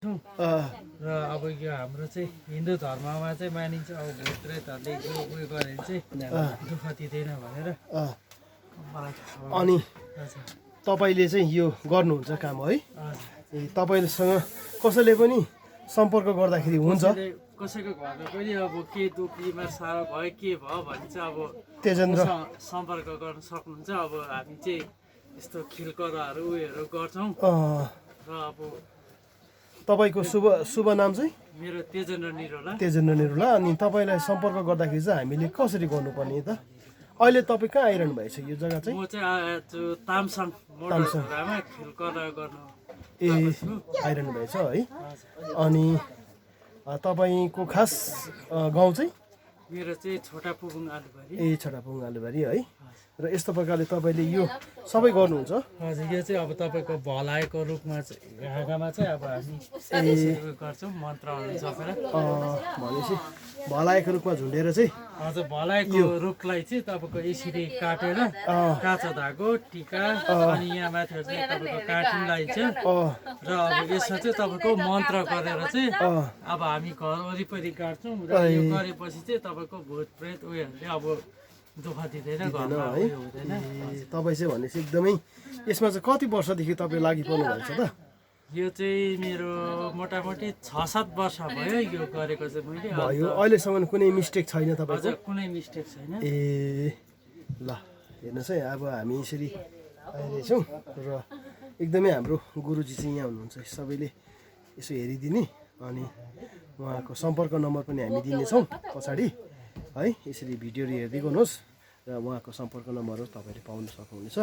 र अब यो हाम्रो चाहिँ हिन्दू धर्ममा चाहिँ मानिन्छ अब भूत प्रेतहरूले यो उयो गऱ्यो भने चाहिँ दुःख दिँदैन भनेर मलाई अनि तपाईँले चाहिँ यो गर्नुहुन्छ काम है ए तपाईँसँग कसैले पनि सम्पर्क गर्दाखेरि हुन्छ कसैको घरमा पनि अब के दुःख बिमार साह्रो भयो के भयो भने चाहिँ अब तेजेन्द्र सम्पर्क गर्न सक्नुहुन्छ अब हामी चाहिँ यस्तो खिलकराहरू उयोहरू गर्छौँ र अब तपाईँको शुभ नाम चाहिँ मेरो तेजेन्द्र निरोला अनि तपाईँलाई सम्पर्क गर्दाखेरि चाहिँ हामीले कसरी गर्नुपर्ने त अहिले तपाईँ कहाँ आइरहनु भएको छ यो जग्गा चाहिँ म चाहिँ आज तामसाङ मोडरमा खिलकरा गर्नु आइरहनु भएको छ है अनि तपाईँको खास गाउँ चाहिँ मेरो चाहिँ छोटा पुबुङ आलुबारी छोटा पुबुङ आलुबारी है र यस्तो प्रकारले तपाईँले यो सबै गर्नुहुन्छ हजुर यो चाहिँ अब तपाईँको भलाइको रूपमा चाहिँ हाँगामा चाहिँ अब हामी गर्छौँ मन्त्रहरू जपेर भनेपछि भलाइको रूपमा झुन्डेर चाहिँ हजुर भलाइको रुखलाई चाहिँ तपाईँको यसरी काटेर काँचो धागो टिका अनि यहाँ माथि चाहिँ तपाईँको काटिन लगाइन्छ र अब यसमा चाहिँ तपाईँको मन्त्र गरेर चाहिँ अब हामी घर वरिपरि काट्छौँ र यो गरेपछि चाहिँ तपाईँको भूत प्रेत उयोहरूले अब दुःख दिँदैन घरमा उयो हुँदैन तपाईँ चाहिँ भनेपछि एकदमै यसमा चाहिँ कति वर्षदेखि तपाईँ लागि पर्नु भएको छ त यो चाहिँ मेरो मोटामोटी 6-7 वर्ष भयो यो गरेको चाहिँ मैले भयो अहिलेसम्म कुनै मिस्टेक छैन तपाईँको हजुर कुनै मिस्टेक छैन ल हेर्नुहोस् है अब हामी यसरी आइरहेछौँ र एकदमै हाम्रो गुरुजी चाहिँ यहाँ हुनुहुन्छ सबैले यसो हेरिदिने अनि उहाँको सम्पर्क नम्बर पनि हामी दिनेछौँ पछाडि है यसरी भिडियोहरू हेर्दै गर्नुहोस् र उहाँको सम्पर्क नम्बरहरू तपाईँले पाउन सक्नुहुनेछ।